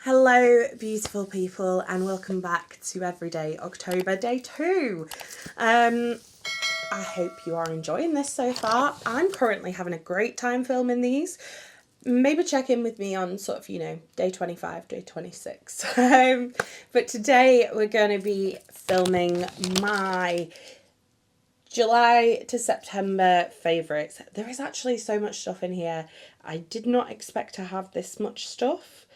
Hello beautiful people and welcome back to Everyday October Day 2. I hope you are enjoying this so far. I'm currently having a great time filming these. Maybe check in with me on sort of, day 25, day 26. But today we're going to be filming my July to September favourites. There is actually so much stuff in here. I did not expect to have this much stuff.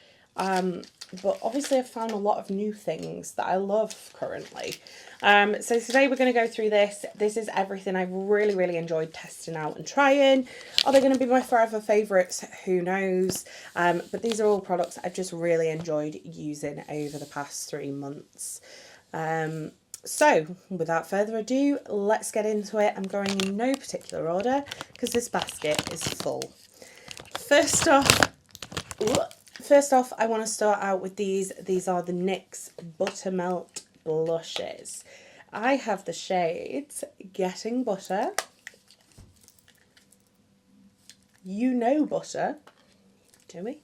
But obviously I've found a lot of new things that I love currently. So today we're going to go through this. This is everything I've really enjoyed testing out and trying. Are they going to be my forever favourites? Who knows? But these are all products I've just really enjoyed using over the past 3 months. So without further ado, let's get into it. I'm going in no particular order because this basket is full. First off, I want to start out with these. These are the NYX Buttermelt Blushes. I have the shades Getting Butter, You Know Butter, do we?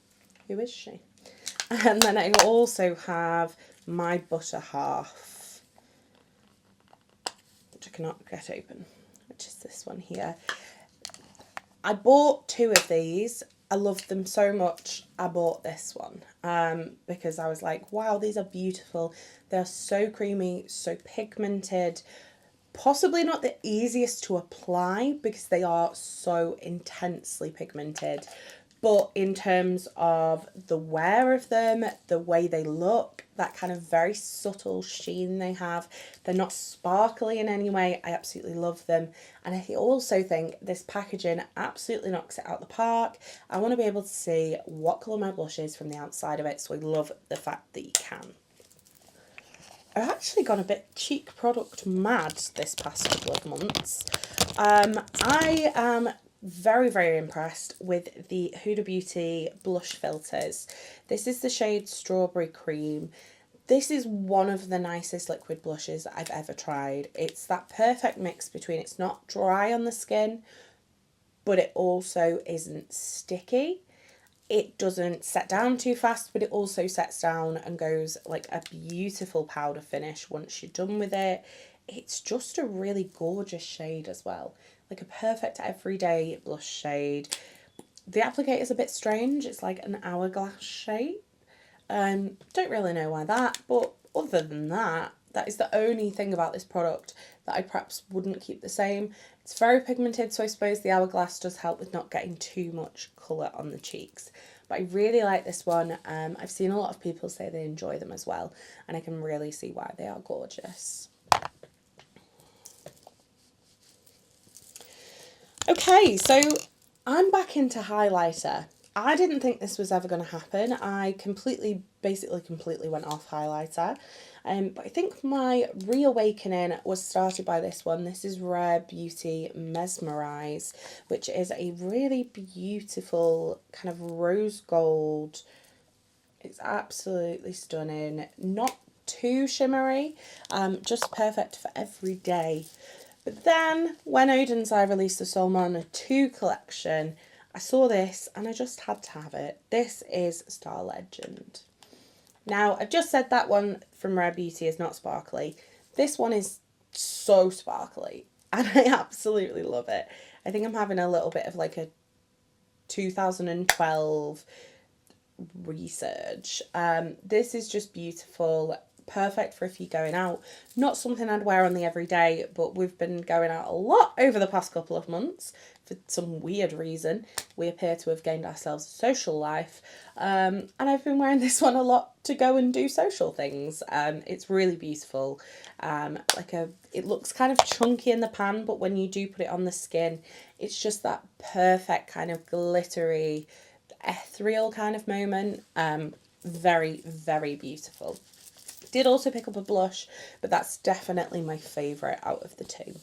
Who is she? And then I also have My Butter Half, which I cannot get open, which is this one here. I bought 2 of these. I loved them so much, I bought this one because I was like, wow, these are beautiful. They're so creamy, so pigmented. Possibly not the easiest to apply because they are so intensely pigmented. But in terms of the wear of them, the way they look, that kind of very subtle sheen they have, they're not sparkly in any way. I absolutely love them. And I also think this packaging absolutely knocks it out the park. I want to be able to see what colour my blush is from the outside of it, so I love the fact that you can. I've actually gone a bit cheek product mad this past couple of months. I am very impressed with the Huda Beauty blush filters. This is the shade Strawberry Cream. This is one of the nicest liquid blushes I've ever tried. It's that perfect mix between it's not dry on the skin, but it also isn't sticky. It doesn't set down too fast, but it also sets down and goes like a beautiful powder finish once you're done with it. It's just a really gorgeous shade as well. Like a perfect everyday blush shade. The applicator is a bit strange. It's like an hourglass shape. Don't really know why that, but other than that, that is the only thing about this product that I perhaps wouldn't keep the same. It's very pigmented, so I suppose the hourglass does help with not getting too much colour on the cheeks. But I really like this one. I've seen a lot of people say they enjoy them as well, and I can really see why they are gorgeous. Okay, so I'm back into highlighter. I didn't think this was ever going to happen. I basically completely went off highlighter. But I think my reawakening was started by this one. This is Rare Beauty Mesmerize, which is a really beautiful kind of rose gold. It's absolutely stunning. Not too shimmery, just perfect for every day. But then, when Oden's I released the Solmana 2 collection, I saw this and I just had to have it. This is Star Legend. Now, I've just said that one from Rare Beauty is not sparkly. This one is so sparkly, and I absolutely love it. I think I'm having a little bit of like a 2012 resurge. This is just beautiful. Perfect for if you're going out. Not something I'd wear on the everyday, but we've been going out a lot over the past couple of months for some weird reason. We appear to have gained ourselves a social life, and I've been wearing this one a lot to go and do social things. It's really beautiful. It looks kind of chunky in the pan, but when you do put it on the skin, it's just that perfect kind of glittery, ethereal kind of moment. Very beautiful. Did also pick up a blush, but that's definitely my favourite out of the 2.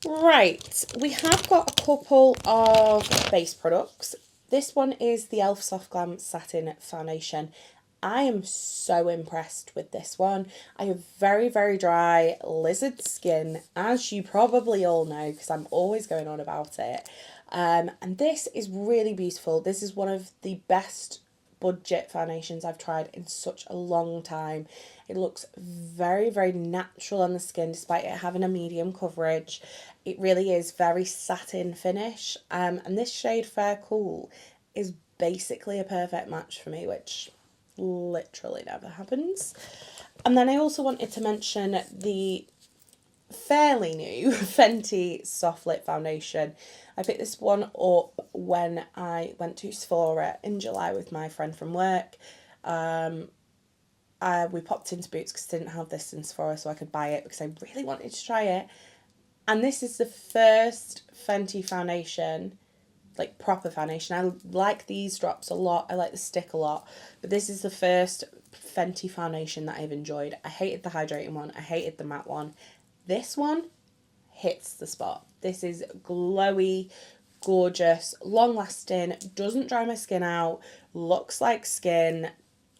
Right, we have got a couple of base products. This one is the e.l.f. Soft Glam Satin Foundation. I am so impressed with this one. I have very dry lizard skin, as you probably all know, because I'm always going on about it. And this is really beautiful. This is one of the best budget foundations I've tried in such a long time. It looks very, very natural on the skin despite it having a medium coverage. It really is very satin finish. And this shade Fair Cool is basically a perfect match for me, which literally never happens. And then I also wanted to mention the fairly new Fenty Soft Lit Foundation. I picked this one up when I went to Sephora in July with my friend from work. We popped into Boots because I didn't have this in Sephora, so I could buy it because I really wanted to try it. And this is the first Fenty foundation, like proper foundation. I like these drops a lot. I like the stick a lot. But this is the first Fenty foundation that I've enjoyed. I hated the hydrating one. I hated the matte one. This one hits the spot. This is glowy, gorgeous, long lasting, doesn't dry my skin out, looks like skin,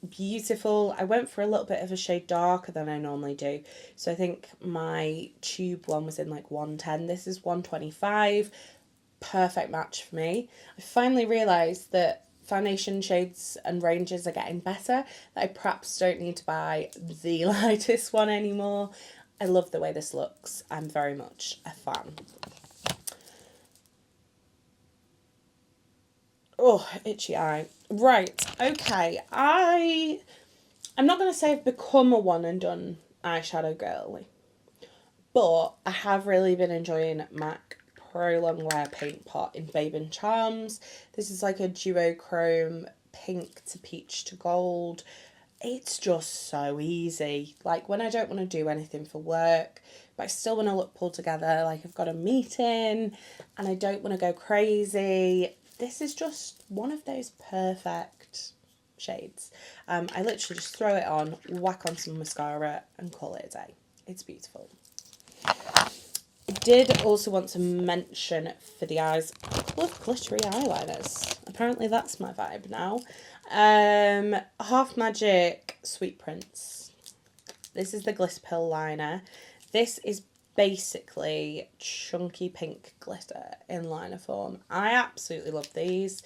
beautiful. I went for a little bit of a shade darker than I normally do. So I think my tube one was in like 110. This is 125. Perfect match for me. I finally realised that foundation shades and ranges are getting better, that I perhaps don't need to buy the lightest one anymore. I love the way this looks. I'm very much a fan. Oh, itchy eye. Right, okay. I'm not going to say I've become a one and done eyeshadow girly, but I have really been enjoying MAC Pro Long Wear Paint Pot in Babe and Charms. This is like a duochrome pink to peach to gold. It's just so easy. Like when I don't want to do anything for work, but I still want to look pulled together, like I've got a meeting and I don't want to go crazy. This is just one of those perfect shades. I literally just throw it on, whack on some mascara and call it a day. It's beautiful. I did also want to mention for the eyes, glittery eyeliners. Apparently that's my vibe now. Half Magic Sweet Prince. This is the glitter pill liner. This is basically chunky pink glitter in liner form. I absolutely love these.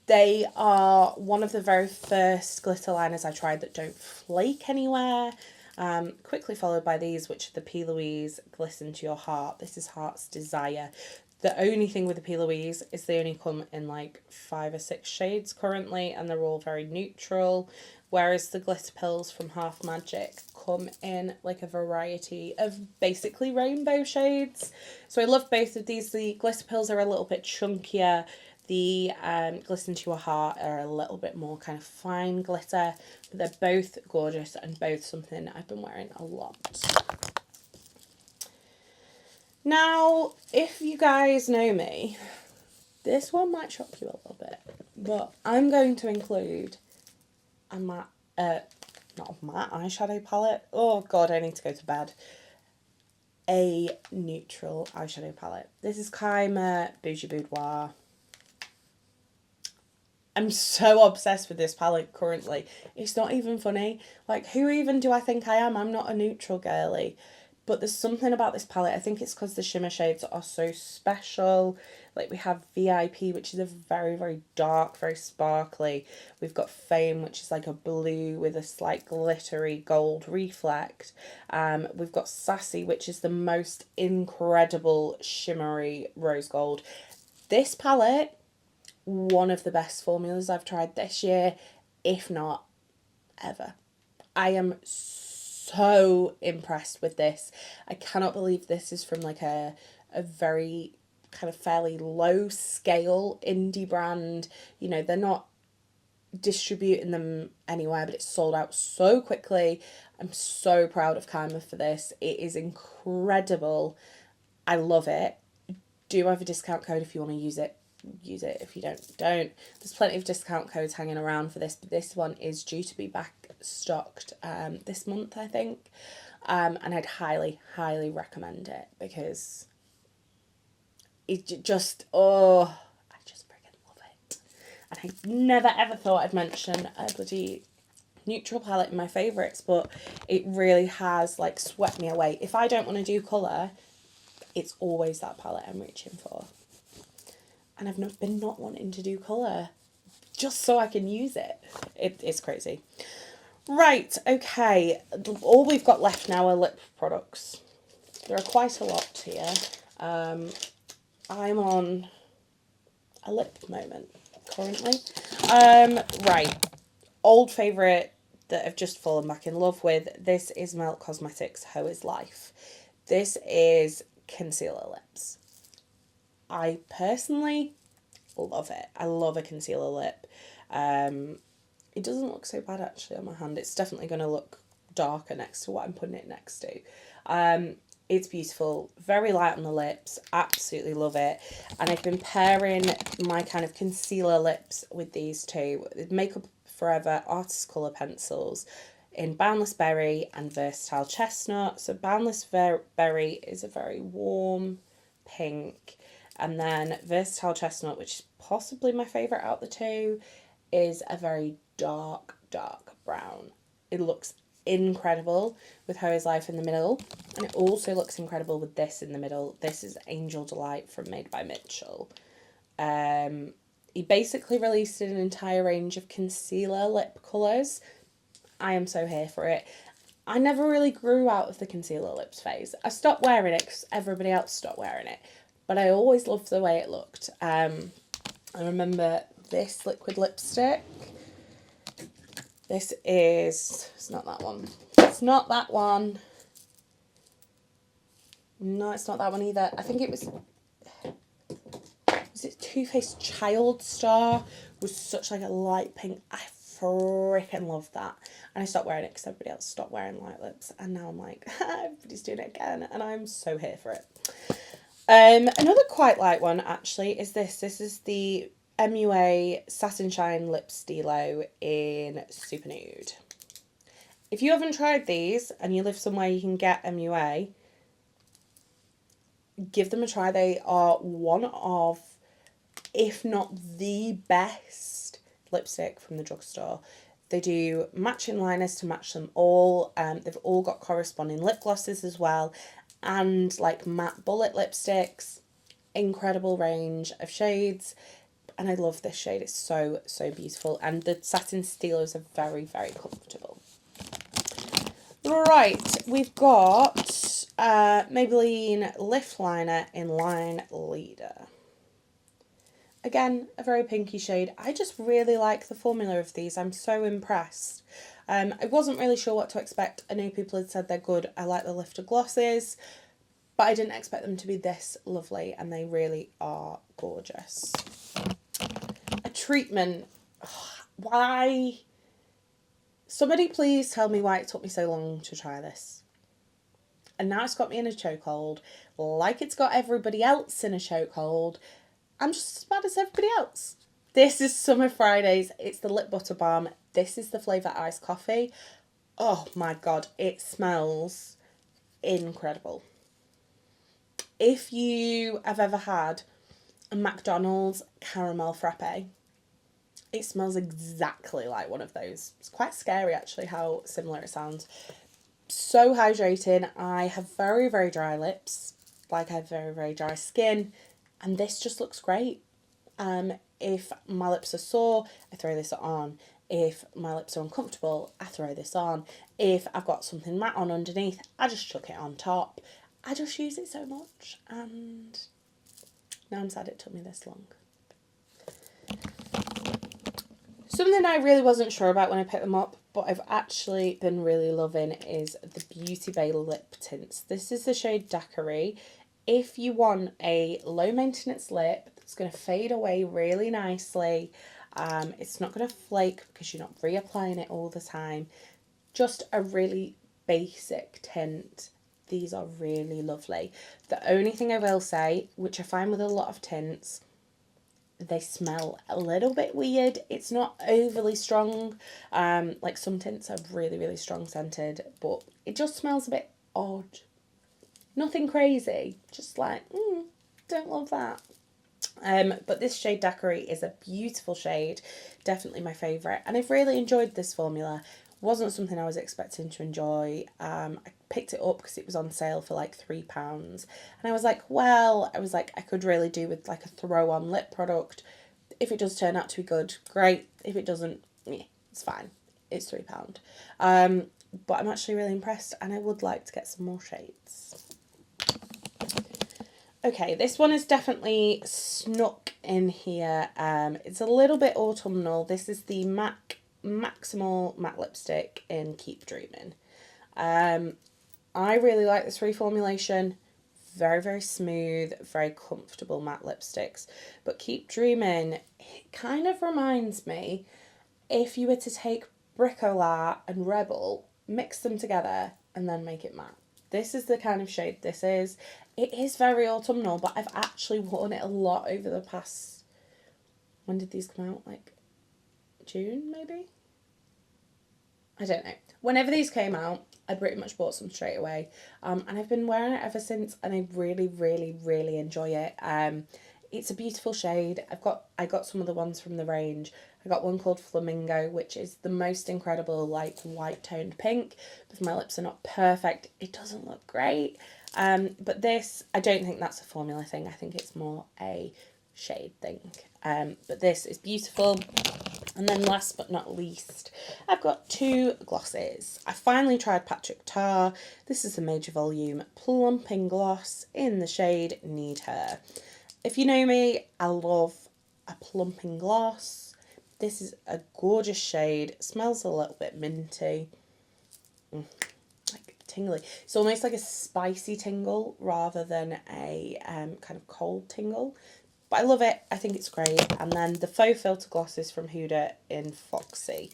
They are one of the very first glitter liners I tried that don't flake anywhere. Quickly followed by these, which are the P. Louise Glisten to Your Heart. This is Heart's Desire. The only thing with the P. Louise is they only come in like 5 or 6 shades currently, and they're all very neutral, whereas the glitter pills from Half Magic come in like a variety of basically rainbow shades. So I love both of these. The glitter pills are a little bit chunkier. The Glisten to Your Heart are a little bit more kind of fine glitter, but they're both gorgeous and both something I've been wearing a lot. Now, if you guys know me, this one might shock you a little bit, but I'm going to include a matte, not a matte eyeshadow palette. Oh God, I need to go to bed. A neutral eyeshadow palette. This is Kaima Bougie Boudoir. I'm so obsessed with this palette currently. It's not even funny. Like, who even do I think I am? I'm not a neutral girly. But there's something about this palette. I think it's because the shimmer shades are so special. Like we have VIP, which is a very, very dark, very sparkly. We've got Fame, which is like a blue with a slight glittery gold reflect. We've got Sassy, which is the most incredible shimmery rose gold. This palette, one of the best formulas I've tried this year, if not ever. I am so impressed with this. I cannot believe this is from like a very kind of fairly low scale indie brand. You know, they're not distributing them anywhere, but it's sold out so quickly. I'm so proud of Kaima for this. It is incredible. I love it. Do have a discount code if you want to use it. Use it. If you don't. There's plenty of discount codes hanging around for this, but this one is due to be back stocked this month, I think. And I'd highly recommend it because it just, I just freaking love it. And I never ever thought I'd mention a bloody neutral palette in my favourites, but it really has like swept me away. If I don't want to do colour, it's always that palette I'm reaching for. And I've not been wanting to do colour just so I can use it. It's crazy. Right, okay. All we've got left now are lip products. There are quite a lot here. I'm on a lip moment currently. Right. Old favourite that I've just fallen back in love with. This is Gerard Cosmetics How Is Life. This is concealer lips. I personally love it. I love a concealer lip. It doesn't look so bad actually on my hand. It's definitely going to look darker next to what I'm putting it next to. It's beautiful, very light on the lips, absolutely love it. And I've been pairing my kind of concealer lips with these two. Makeup Forever Artist Colour pencils in Boundless Berry and Versatile Chestnut. So Boundless Berry is a very warm pink. And then Versatile Chestnut, which is possibly my favourite out of the two, is a very dark brown. It looks incredible with How Is Life in the middle, and it also looks incredible with this in the middle. This is Angel Delight from Made by Mitchell. He basically released an entire range of concealer lip colours. I am so here for it. I never really grew out of the concealer lips phase. I stopped wearing it because everybody else stopped wearing it, but I always loved the way it looked. I remember this liquid lipstick. This is, it's not that one. It's not that one. No, it's not that one either. I think it was it Too Faced Child Star? Was such like a light pink. I freaking love that. And I stopped wearing it because everybody else stopped wearing light lips. And now I'm like, everybody's doing it again. And I'm so here for it. Another quite light one actually is this. This is the MUA Satin Shine Lip Stilo in Super Nude. If you haven't tried these and you live somewhere you can get MUA, give them a try. They are one of, if not the best lipstick from the drugstore. They do matching liners to match them all. They've all got corresponding lip glosses as well, and like matte bullet lipsticks. Incredible range of shades. And I love this shade. It's so beautiful. And the satin stilos are very comfortable. Right, we've got Maybelline Lift Liner in Line Leader. Again, a very pinky shade. I just really like the formula of these. I'm so impressed. I wasn't really sure what to expect. I know people had said they're good. I like the lifter glosses, but I didn't expect them to be this lovely, and they really are gorgeous. A treatment. Why? Somebody please tell me why it took me so long to try this. And now it's got me in a chokehold, like it's got everybody else in a chokehold. I'm just as bad as everybody else. This is Summer Fridays. It's the Lip Butter Balm. This is the flavour iced coffee. Oh my god, it smells incredible. If you have ever had a McDonald's caramel frappe, it smells exactly like one of those. It's quite scary actually how similar it sounds. So hydrating. I have very dry lips. Like I have very dry skin. And this just looks great. If my lips are sore, I throw this on. If my lips are uncomfortable, I throw this on. If I've got something matte on underneath, I just chuck it on top. I just use it so much. And now I'm sad it took me this long. Something I really wasn't sure about when I picked them up, but I've actually been really loving, is the Beauty Bay lip tints. This is the shade Daiquiri. If you want a low maintenance lip that's going to fade away really nicely, it's not going to flake because you're not reapplying it all the time, just a really basic tint, these are really lovely. The only thing I will say, which I find with a lot of tints, they smell a little bit weird. It's not overly strong. Like some tints are really strong scented, but it just smells a bit odd. Nothing crazy, just like, don't love that. But this shade Daiquiri is a beautiful shade, definitely my favourite, and I've really enjoyed this formula. Wasn't something I was expecting to enjoy. I picked it up because it was on sale for like £3, and I was like, I could really do with like a throw-on lip product. If it does turn out to be good, great. If it doesn't, yeah, it's fine. It's £3. But I'm actually really impressed, and I would like to get some more shades. Okay, this one is definitely snuck in here. It's a little bit autumnal. This is the MAC Maximal Matte Lipstick in Keep Dreaming. I really like this reformulation. Very, very smooth, very comfortable matte lipsticks. But Keep Dreaming, it kind of reminds me if you were to take Bricolage and Rebel, mix them together, and then make it matte. This is the kind of shade this is. It is very autumnal, but I've actually worn it a lot over the past... When did these come out? Like June, maybe? I don't know. Whenever these came out, I pretty much bought some straight away. And I've been wearing it ever since, and I really, really, really enjoy it. It's a beautiful shade. I got some of the ones from the range. I got one called Flamingo, which is the most incredible, like, white toned pink. If my lips are not perfect, it doesn't look great. But this, I don't think that's a formula thing. I think it's more a shade thing. But this is beautiful. And then last but not least, I've got 2 glosses. I finally tried Patrick Tar. This is the Major Volume Plumping Gloss in the shade Need Her. If you know me, I love a plumping gloss. This is a gorgeous shade. It smells a little bit minty. Like tingly. It's almost like a spicy tingle rather than a kind of cold tingle. But I love it. I think it's great. And then the Faux Filter glosses from Huda in Foxy.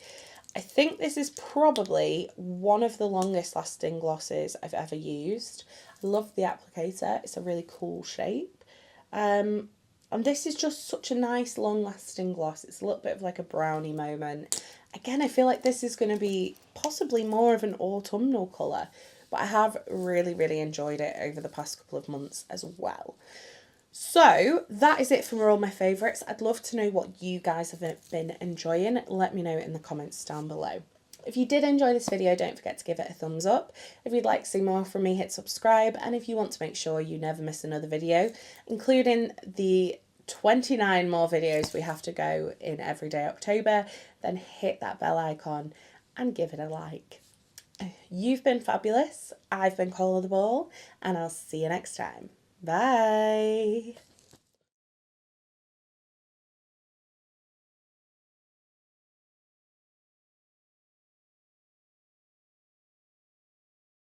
I think this is probably one of the longest lasting glosses I've ever used. I love the applicator. It's a really cool shape. And this is just such a nice long lasting gloss. It's a little bit of like a brownie moment. Again, I feel like this is going to be possibly more of an autumnal colour. But I have really, really enjoyed it over the past couple of months as well. So that is it for all my favourites. I'd love to know what you guys have been enjoying. Let me know in the comments down below. If you did enjoy this video, don't forget to give it a thumbs up. If you'd like to see more from me, hit subscribe. And if you want to make sure you never miss another video, including the 29 more videos we have to go in everyday October, then hit that bell icon and give it a like. You've been fabulous. I've been Coleoftheball, and I'll see you next time. Bye.